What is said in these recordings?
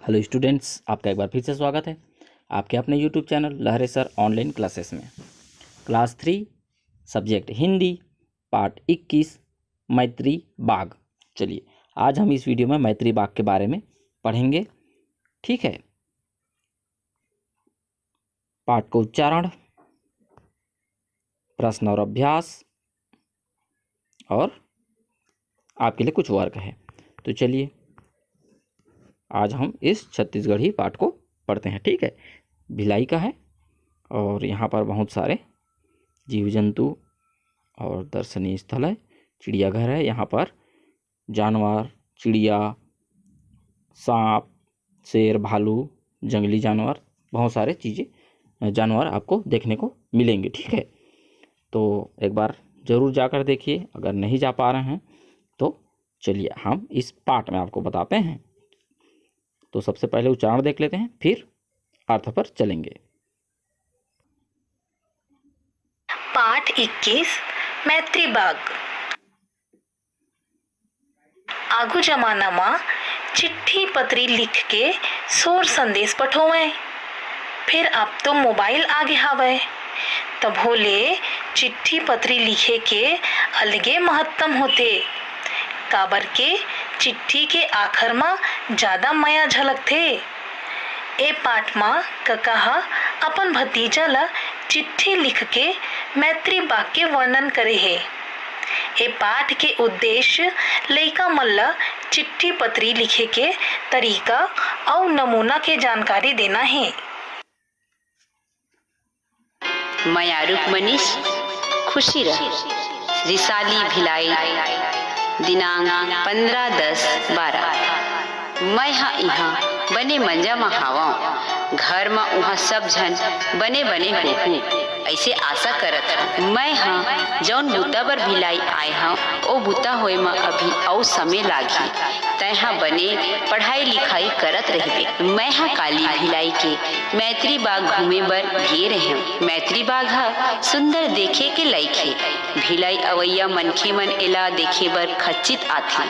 Hello students, आपका एक बार फिर से स्वागत है आपके अपने यूट्यूब चैनल लहरे सर ऑनलाइन क्लासेस में। क्लास 3 सब्जेक्ट हिंदी पार्ट 21 मैत्री बाग। चलिए आज हम इस वीडियो में मैत्री बाग के बारे में पढ़ेंगे। ठीक है, पाठ को उच्चारण, प्रश्न और अभ्यास और आपके लिए कुछ वर्क है। तो चलिए आज हम इस छत्तीसगढ़ी पाठ को पढ़ते हैं। ठीक है, भिलाई का है और यहाँ पर बहुत सारे जीव जंतु और दर्शनीय स्थल है। चिड़ियाघर है, यहाँ पर जानवर, चिड़िया, सांप, शेर, भालू, जंगली जानवर, बहुत सारे चीज़ें जानवर आपको देखने को मिलेंगे। ठीक है, तो एक बार ज़रूर जाकर देखिए। अगर नहीं जा पा रहे हैं तो चलिए हम इस पाठ में आपको बताते हैं। तो सबसे पहले उच्चारण देख लेते हैं, फिर अर्थ पर चलेंगे। पाठ 21 मैत्री बाग। आगू जमाना में चिट्ठी पत्री लिख के शोर संदेश पठोवे। फिर अब तो मोबाइल आगे हवे, तब होले चिट्ठी पत्री लिखे के अलगे महत्तम होते। काबर के चिट्ठी के आखर में ज्यादा माया झलकथे। ए पाठ में कका अपन भतीजा ला चिट्ठी लिख के मैत्री बाग के वर्णन करे है। ए पाठ के उद्देश्य लइका मन ला चिट्ठी पत्री लिखे के तरीका और नमूना के जानकारी देना है। मयारुक मनीष खुशी रह रिसाली भिलाई दिनांक 15/10/12। मैं यहाँ बने मंजा में हावा घर में वहाँ सब जन बने हो ऐसे आशा करत हूँ। मैं हाँ जौन बूता बर भिलाई आए हाँ ओ बूता होए में अभी और समय लागी। तैहा बने पढ़ाई लिखाई करत रहिबे। मैं हाँ काली भिलाई के मैत्री बाग घूमे बर गे रहे। मैत्री बाग हा सुंदर देखे के लइके। भिलाई अवैया मनखे मन एला देखे बर खचित आथे।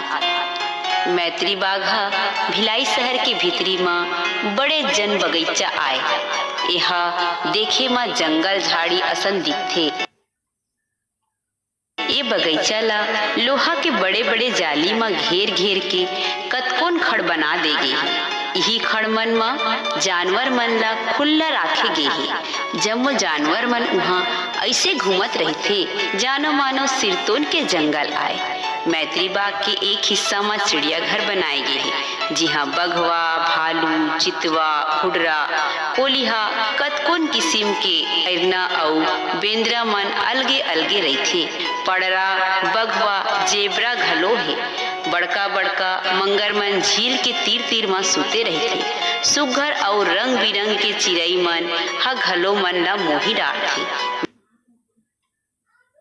मैत्री बाग हा भिलाई शहर के भीतरी में बड़े जन बगीचा आए। यहाँ देखे में जंगल झाड़ी असन दिखथे। ये बगीचा ला लोहा के बड़े बड़े जाली में घेर घेर के कतकोन खड़ बना दे गे है। यही खड़ मन में जानवर मन ला खुल्ला राखे गे है। जब वो जानवर मन वहाँ ऐसे घूमत रहते जानो मानो सिरतोन के जंगल आए। मैत्री बाग के एक हिस्सा में चिड़ियाघर बनाए गए हैं, जहाँ बघवा, भालू, चितवा, हुडरा, कोलिहा, कतकोन किस्म के ऐरना और बेंद्रा मन अलगे अलगे रहते। पड़रा, बघवा, जेबरा घलो है। बड़का बड़का मंगर मन झील के तीर तीर में सुते रहते। सुघर और रंग बिरंग के चिड़ई मन हा घलो मन ला मोही डालथे।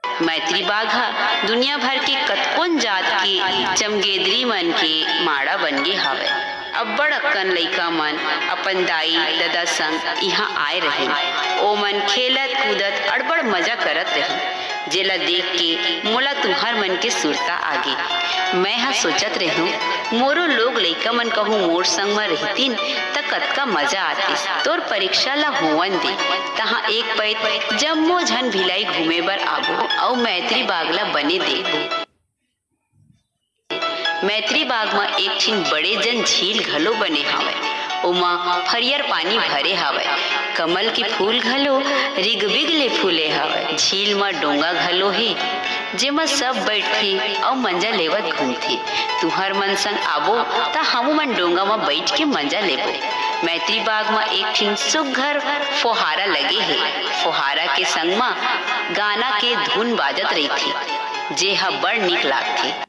मैत्री बाग हा दुनिया भर के कतकोन जात के चमगेदरी मन के माड़ा बन गे हावे। अब्बड़ अक्कन लइका मन अपन दाई दादा संग यहाँ आए रहे। ओ मन खेलत कूदत अड़बड़ मजा करत रही, जेला देख के मोला तुम्हार मन के सुरता आगे। मैं हाँ सोचत रहूं मोरो लोग लइका मन कहूँ मोर संग में रहतीन त कतका मजा आतीस। तोर परीक्षा ला होवन दे तहाँ एक पैत जम्मो झन भिलाई घूमे बर आबो और मैत्री बाग ला बने देखबो। मैत्री बाग में एक ठिन बड़े जन झील घलो बने हावे। ओमा हरियर पानी भरे हावे। कमल के फूल घलो रिग बिग ले फूले हावे। झील में डोंगा घलो है, जेमा सब बैठे और मंजा लेवत घूमथे। तुहर मन संग आबो ता हमू मन डोंगा में बैठ के मंजा लेबो। मैत्री बाग में एक ठिन सुघर फोहारा लगे है। फोहारा के संग में गाना के धुन बाजत रहीथे, जे हा बड़ निक लागथे।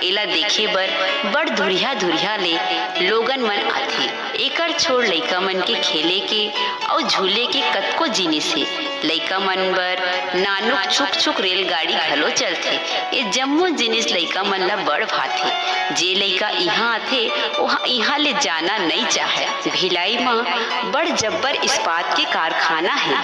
एला देखे बर बड़ धुरिया धुरिया ले लोगन मन आथे। एकर छोड़ लइका मन के खेले के और झूले के कतको जिनिस है। लइका मन बर नानुक छुक छुक रेलगाड़ी घलो चलथे। ये जम्मो जिनिस लइका मन ला बड़ भाथे। जे लइका इहाँ आथे ओहा इहाँ ले जाना नहीं चाहे। भिलाई में बड़ जब्बर इस्पात के कारखाना है।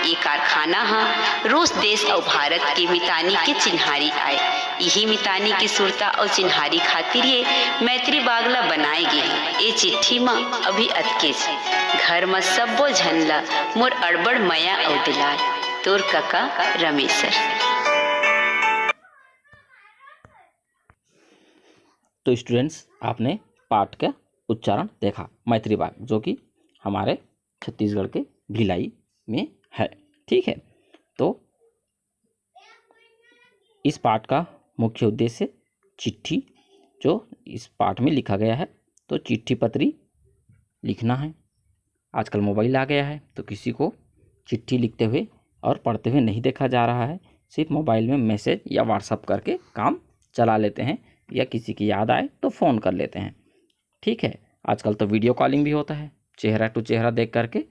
ये कारखाना हा रूस देश और भारत के मितानी के चिन्हारी आए। यही मितानी की सुरता और चिन्हारी खातिर ये मैत्री बागला बनाए गे। ये चिट्ठी में अभी अतके घर में सब्बो झनला मोर अड़बड़ मया और दिलाल। तोर काका रमेशर। तो स्टूडेंट्स, आपने पाठ का उच्चारण देखा, मैत्री बाग, जो कि हमारे छत्तीसगढ़ के भिलाई में है। ठीक है, तो इस पाठ का मुख्य उद्देश्य चिट्ठी, जो इस पाठ में लिखा गया है, तो चिट्ठी पत्री लिखना है। आजकल मोबाइल आ गया है, तो किसी को चिट्ठी लिखते हुए और पढ़ते हुए नहीं देखा जा रहा है। सिर्फ मोबाइल में मैसेज या व्हाट्सअप करके काम चला लेते हैं, या किसी की याद आए तो फ़ोन कर लेते हैं। ठीक है, आजकल तो वीडियो कॉलिंग भी होता है, चेहरा टू चेहरा देख करके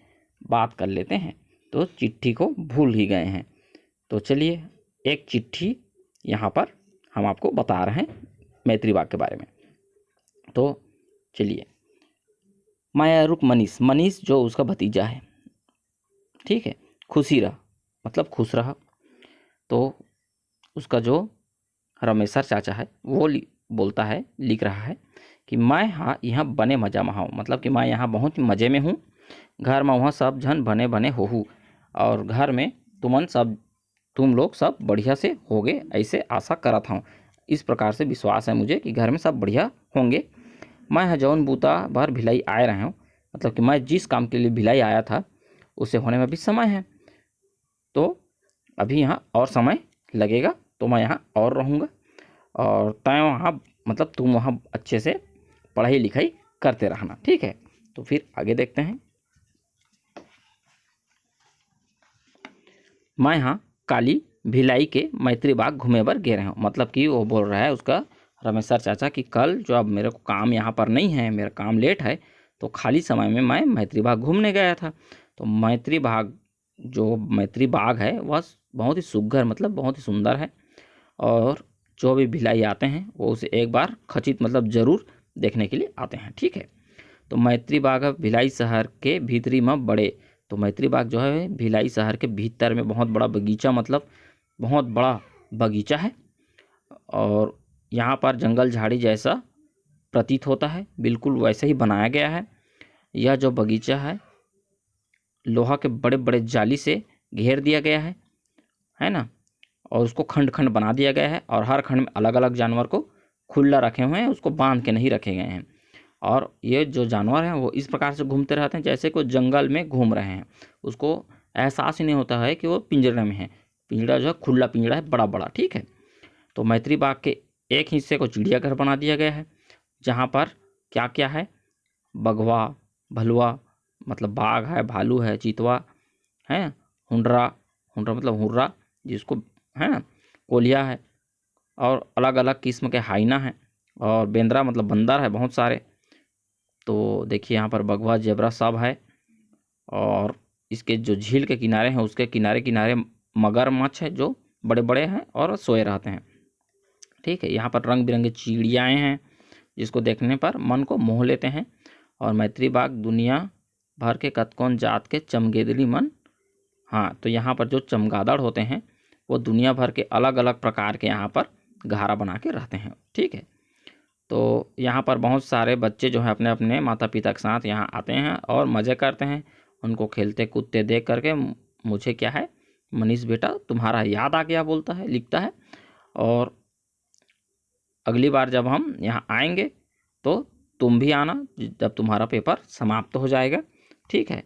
बात कर लेते हैं, तो चिट्ठी को भूल ही गए हैं। तो चलिए, एक चिट्ठी यहाँ पर हम आपको बता रहे हैं मैत्री बाग के बारे में। तो चलिए, माया रुक मनीष, मनीष जो उसका भतीजा है, ठीक है, खुशी रहा मतलब खुश रहा। तो उसका जो रमेशर चाचा है वो बोलता है, लिख रहा है कि मैं यहाँ बने मजा में हूँ, मतलब कि मैं यहाँ बहुत मज़े में हूँ। घर में वहाँ सब जन बने बने हो, और घर में तुम लोग सब बढ़िया से होगे, ऐसे आशा करत हूँ। इस प्रकार से विश्वास है मुझे कि घर में सब बढ़िया होंगे। मैं यहाँ जौन बूता भर भिलाई आए रहा हूँ, मतलब कि मैं जिस काम के लिए भिलाई आया था उसे होने में अभी समय है, तो अभी यहाँ और समय लगेगा, तो मैं यहाँ और रहूँगा, और तय वहाँ मतलब तुम वहाँ अच्छे से पढ़ाई लिखाई करते रहना। ठीक है, तो फिर आगे देखते हैं। मैं यहाँ काली भिलाई के मैत्री बाग घूमे बर गे रहा हूँ, मतलब कि वो बोल रहा है उसका रमेशर चाचा कि कल जो अब मेरे को काम यहाँ पर नहीं है, मेरा काम लेट है, तो खाली समय में मैं मैत्री बाग घूमने गया था। तो मैत्री बाग है वह बहुत ही सुघ्घर, मतलब बहुत ही सुंदर है, और जो भी भिलाई आते हैं वो उसे एक बार खचित मतलब ज़रूर देखने के लिए आते हैं। ठीक है, तो मैत्री बाग भिलाई शहर के भीतरी में बड़े, तो मैत्री बाग जो है भिलाई शहर के भीतर में बहुत बड़ा बगीचा, मतलब बहुत बड़ा बगीचा है, और यहाँ पर जंगल झाड़ी जैसा प्रतीत होता है, बिल्कुल वैसे ही बनाया गया है। यह जो बगीचा है लोहा के बड़े बड़े जाली से घेर दिया गया है ना, और उसको खंड खंड बना दिया गया है, और हर खंड में अलग अलग जानवर को खुला रखे हुए हैं, उसको बांध के नहीं रखे गए हैं। और ये जो जानवर हैं वो इस प्रकार से घूमते रहते हैं जैसे कोई जंगल में घूम रहे हैं, उसको एहसास ही नहीं होता है कि वो पिंजरे में है। पिंजरा जो है खुला पिंजरा है, बड़ा बड़ा। ठीक है, तो मैत्री बाग के एक हिस्से को चिड़ियाघर बना दिया गया है, जहाँ पर क्या क्या है, बघवा, भलुआ मतलब बाघ है, भालू है, चीतवा है, हुंडरा मतलब हुर्रा जिसको है ना, कोलिया है, और अलग अलग किस्म के हाइना हैं, और बेंद्रा मतलब बंदर है बहुत सारे। तो देखिए यहाँ पर बघवा, जेबरा सब है, और इसके जो झील के किनारे हैं उसके किनारे किनारे मगरमच्छ है जो बड़े बड़े हैं और सोए रहते हैं। ठीक है, यहाँ पर रंग बिरंगे चिड़ियाएँ हैं जिसको देखने पर मन को मोह लेते हैं। और मैत्री बाग दुनिया भर के कतकोन जात के चमगेदड़ी मन, हाँ, तो यहाँ पर जो चमगादड़ होते हैं वो दुनिया भर के अलग अलग प्रकार के यहाँ पर घारा बना के रहते हैं। ठीक है, तो यहाँ पर बहुत सारे बच्चे जो हैं अपने अपने माता पिता के साथ यहाँ आते हैं और मज़े करते हैं। उनको खेलते कूदते देख करके मुझे क्या है, मनीष बेटा तुम्हारा याद आ गया बोलता है, लिखता है। और अगली बार जब हम यहाँ आएंगे तो तुम भी आना जब तुम्हारा पेपर समाप्त हो जाएगा। ठीक है,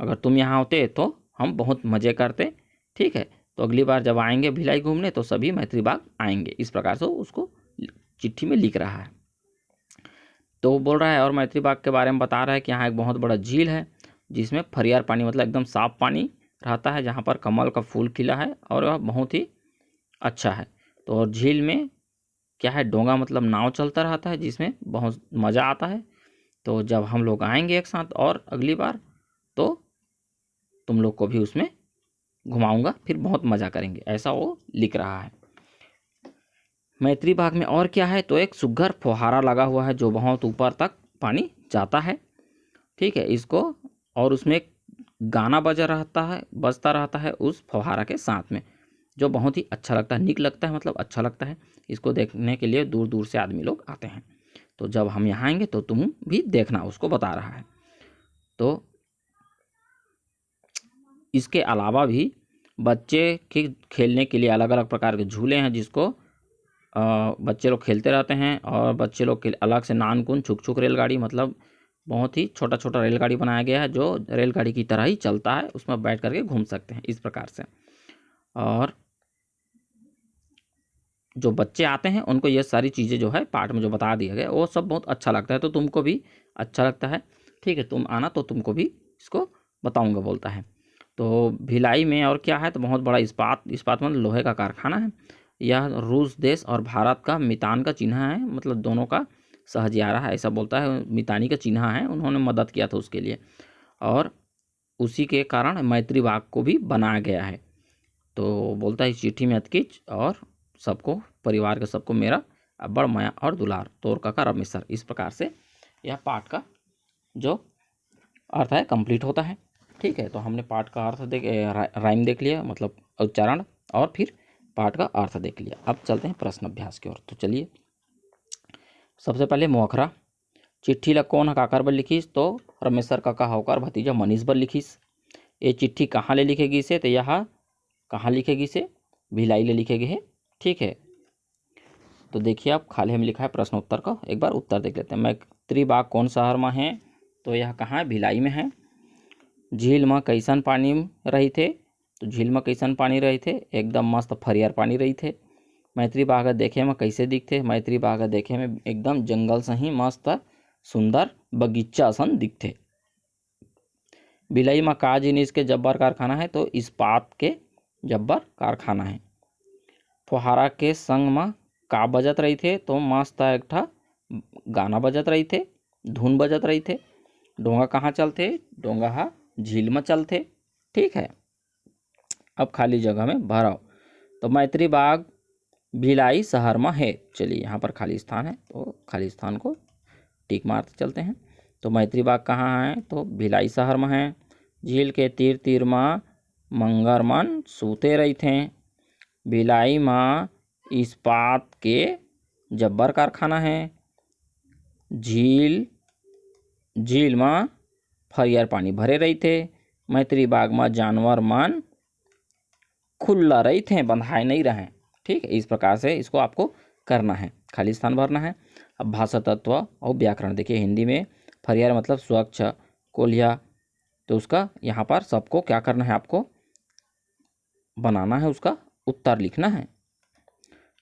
अगर तुम यहाँ होते तो हम बहुत मज़े करते। ठीक है, तो अगली बार जब आएंगे भिलाई घूमने तो सभी मैत्री बाग आएंगे। इस प्रकार से उसको चिट्ठी में लिख रहा है। तो वो बोल रहा है और मैत्री बाग के बारे में बता रहा है कि यहाँ एक बहुत बड़ा झील है जिसमें फरियार पानी मतलब एकदम साफ पानी रहता है, जहाँ पर कमल का फूल खिला है और वह बहुत ही अच्छा है। तो और झील में क्या है, डोंगा मतलब नाव चलता रहता है जिसमें बहुत मज़ा आता है। तो जब हम लोग आएंगे एक साथ और अगली बार तो तुम लोग को भी उसमें घुमाऊंगा, फिर बहुत मज़ा करेंगे, ऐसा वो लिख रहा है। मैत्री बाग में और क्या है, तो एक सुघर फुहारा लगा हुआ है जो बहुत ऊपर तक पानी जाता है, ठीक है इसको, और उसमें एक गाना बजता रहता है उस फुहारा के साथ में, जो बहुत ही अच्छा लगता है, निक लगता है, मतलब अच्छा लगता है। इसको देखने के लिए दूर दूर से आदमी लोग आते हैं। तो जब हम यहाँ आएंगे तो तुम भी देखना, उसको बता रहा है। तो इसके अलावा भी बच्चे के खेलने के लिए अलग अलग प्रकार के झूले हैं, जिसको बच्चे लोग खेलते रहते हैं। और बच्चे लोग के अलग से नानकुन छुक छुक रेलगाड़ी, मतलब बहुत ही छोटा छोटा रेलगाड़ी बनाया गया है जो रेलगाड़ी की तरह ही चलता है, उसमें बैठ करके घूम सकते हैं इस प्रकार से। और जो बच्चे आते हैं उनको ये सारी चीज़ें जो है पाठ में जो बता दिया गया वो सब बहुत अच्छा लगता है, तो तुमको भी अच्छा लगता है, ठीक है तुम आना तो तुमको भी इसको बताऊंगा, बोलता है। तो भिलाई में और क्या है, तो बहुत बड़ा इस्पात मतलब लोहे का कारखाना है। यह रूस देश और भारत का मितान का चिन्ह है, मतलब दोनों का सहजियारा है, ऐसा बोलता है। मितानी का चिन्ह है, उन्होंने मदद किया था उसके लिए, और उसी के कारण मैत्री बाग को भी बनाया गया है। तो बोलता है इस चिट्ठी में अतकिच और सबको, परिवार के सबको मेरा अब्बड़ माया और दुलार, तोर काका रमेशर। इस प्रकार से यह पाठ का जो अर्थ है कंप्लीट होता है, ठीक है। तो हमने पाठ का अर्थ राइम देख लिया, मतलब उच्चारण, और फिर पाठ का अर्थ देख लिया। अब चलते हैं प्रश्न अभ्यास की ओर। तो चलिए, सबसे पहले मोखरा, चिट्ठी ला कौन काकर बर लिखिस, तो रमेशर काका होकर भतीजा मनीष बर लिखिस। ये चिट्ठी कहाँ ले लिखेगी से, तो यह कहाँ लिखेगी से, भिलाई ले लिखेगी है, ठीक है। तो देखिए आप खाली हम लिखा है प्रश्न उत्तर का, एक बार उत्तर देख लेते हैं। मैत्री बाग कौन शहर में है, तो यह कहाँ है, भिलाई में है। झील में कैसन पानी रही थे, तो झील में कैसन पानी रही थे, एकदम मस्त फरियर पानी रही थे। मैत्री बाग देखे में कैसे दिखते, मैत्री बाग देखे में एकदम जंगल से ही मस्त सुंदर बगीचा सन दिखते। भिलाई में का जिनिस के जब्बर कारखाना है, तो इस्पात के जब्बर कारखाना है। फुहारा के संग में का बजत रही थे, तो मस्त एक ठा गाना बजत रही थे, धुन बजत रही थे। डोंगा कहाँ चलते, डोंगा हा झील में चलते, ठीक है। अब खाली जगह में भराओ, तो मैत्री बाग भिलाई शहर में है। चलिए यहाँ पर खाली स्थान है, तो खाली स्थान को टिक मारते चलते हैं। तो मैत्री बाग कहाँ है, तो भिलाई शहर में है। झील के तीर तीर में मंगरमन सूते रही थे। भिलाई में इस्पात के जब्बर कारखाना है। झील में फरियर पानी भरे रही थे। मैत्री बाग में जानवर मन खुला रही थे, बंधाए नहीं रहे, ठीक है। इस प्रकार से इसको आपको करना है, खाली स्थान भरना है। अब भाषा तत्व और व्याकरण देखिए, हिंदी में फरियर मतलब स्वच्छ, कोलिया, तो उसका यहाँ पर सबको क्या करना है, आपको बनाना है, उसका उत्तर लिखना है।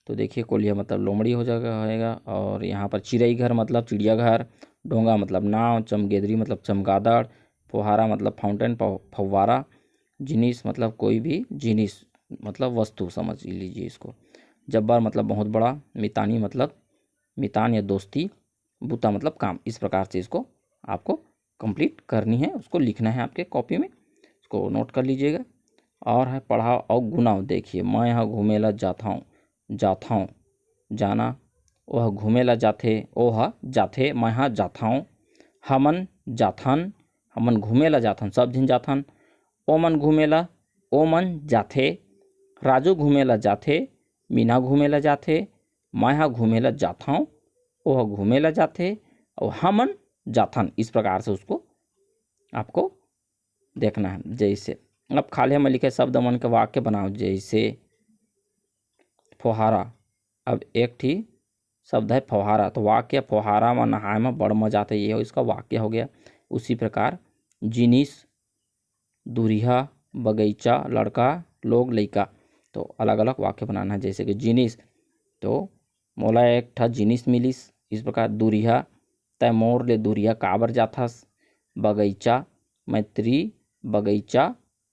तो देखिए कोलिया मतलब लोमड़ी हो जाएगा, और यहाँ पर चिड़ई घर मतलब चिड़ियाघर, डोंगा मतलब नाव, चमगेदरी मतलब चमगादड़, फुहारा मतलब फाउंटेन फव्वारा, जिनिस मतलब कोई भी जिनिस मतलब वस्तु समझ लीजिए इसको, जब्बर मतलब बहुत बड़ा, मितानी मतलब मितान या दोस्ती, बूता मतलब काम। इस प्रकार से इसको आपको कंप्लीट करनी है, उसको लिखना है आपके कॉपी में, इसको नोट कर लीजिएगा। और है पढ़ाओ और गुनाओ, देखिए मैं यहाँ घूमेला जाता हूँ, जाना, वह घूमेला जाथे, ओह जाथे, मैं यहाँ जाता हूँ। हमन जाथन, हमन घूमेला जाथन, सब झिन जाथन। ओमन घूमेला, ओमन जाथे। राजू घूमेला जाथे, मीना घूमेला जाथे, मैं यहाँ घूमेला जाता हूँ, वह घूमेला जाथे, और हमन जाथन। इस प्रकार से उसको आपको देखना है। जैसे अब खाली में लिखे शब्द मन के वाक्य बनाओ, जैसे फुहारा, अब एक ठी शब्द है फुहारा, तो वाक्य फुहारा में नहाए में बड़ मजा आता है, ये इसका वाक्य हो गया। उसी प्रकार जिनिस, दूरिहा, बगीचा, लड़का, लोग, लइका, तो अलग अलग वाक्य बनाना है। जैसे कि जिनिस, तो मोला एक ठा जिनिस मिलिस। इस प्रकार दूरिहा, तय मोर ले दूरिहा काबर जाथस। बगीचा,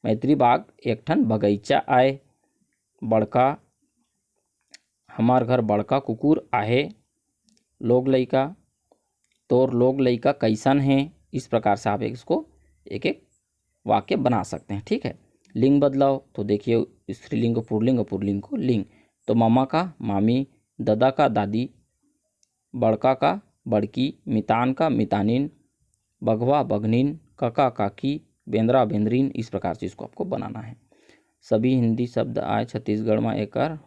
मैत्री बाग एक ठन बगीचा आए। बड़का, हमार घर बड़का कुकुर आहे। लोग लइका, तोर लोग लइका कैसन है। इस प्रकार से आप इसको एक एक वाक्य बना सकते हैं, ठीक है। लिंग बदलाव, तो देखिए स्त्रीलिंग को पुल्लिंग और पुल्लिंग को लिंग। तो मामा का मामी, दादा का दादी, बड़का का बड़की, मितान का मितानिन, बघवा बघनिन, काका काकी, बेंद्रा बेंद्रीन। इस प्रकार से इसको आपको बनाना है। सभी हिंदी शब्द आए छत्तीसगढ़ में एकर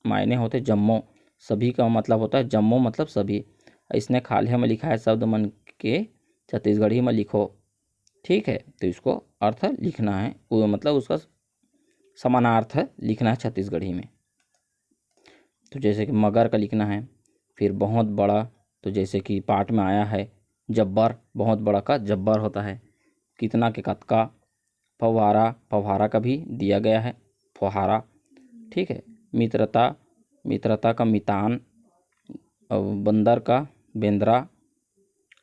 मायने होते जम्मो। सभी का मतलब होता है जम्मो मतलब सभी। इसने खालिया में लिखा है शब्द मन के छत्तीसगढ़ी में लिखो। ठीक है, तो इसको अर्थ लिखना है, वो मतलब उसका समानार्थ लिखना है छत्तीसगढ़ी में। तो जैसे कि मगर का लिखना है। फिर बहुत बड़ा, तो जैसे कि पाठ में आया है जब्बर, बहुत बड़ा का जब्बर होता है। कितना के कतका। फव्वारा, फव्वारा का भी दिया गया है फव्वारा। ठीक है। मित्रता, मित्रता का मितान। बंदर का बेंद्रा।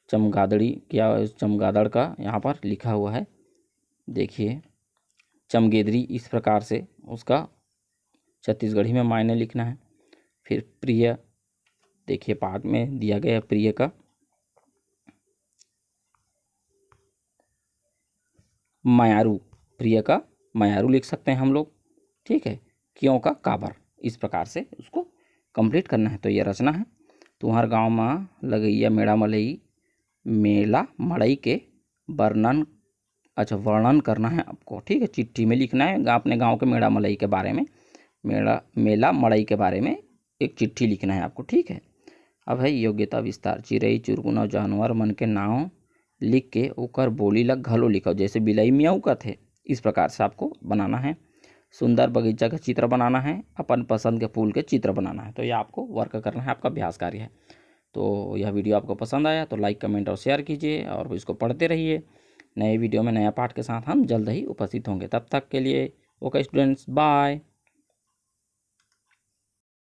चमगादड़ी, क्या चमगादड़ का यहाँ पर लिखा हुआ है, देखिए चमगेदरी। इस प्रकार से उसका छत्तीसगढ़ी में मायने लिखना है। फिर प्रिय, देखिए पाठ में दिया गया है प्रिय का मायारू, प्रिय का मायारू लिख सकते हैं हम लोग। ठीक है। क्यों का काबर। इस प्रकार से उसको कंप्लीट करना है। तो ये रचना है। तुम्हार गांव में लगैया मेला मलई, मेला मड़ई के वर्णन, अच्छा वर्णन करना है आपको। ठीक है, चिट्ठी में लिखना है अपने गांव के मेला मलई के बारे में, मेला मड़ई के बारे में एक चिट्ठी लिखना है आपको। ठीक है। अब है योग्यता विस्तार। चिरई चुरगुना जानवर मन के नाम लिख के ओकर बोली ला घलो लिखो। जैसे बिलाई मियाऊ का थे, इस प्रकार से आपको बनाना है। सुंदर बगीचा का चित्र बनाना है, अपन पसंद के फूल के चित्र बनाना है। तो ये आपको वर्क करना है, आपका अभ्यास कार्य है। तो यह वीडियो आपको पसंद आया तो लाइक कमेंट और शेयर कीजिए और इसको पढ़ते रहिए। नए वीडियो में नया पाठ के साथ हम जल्द ही उपस्थित होंगे। तब तक के लिए ओके स्टूडेंट्स, बाय।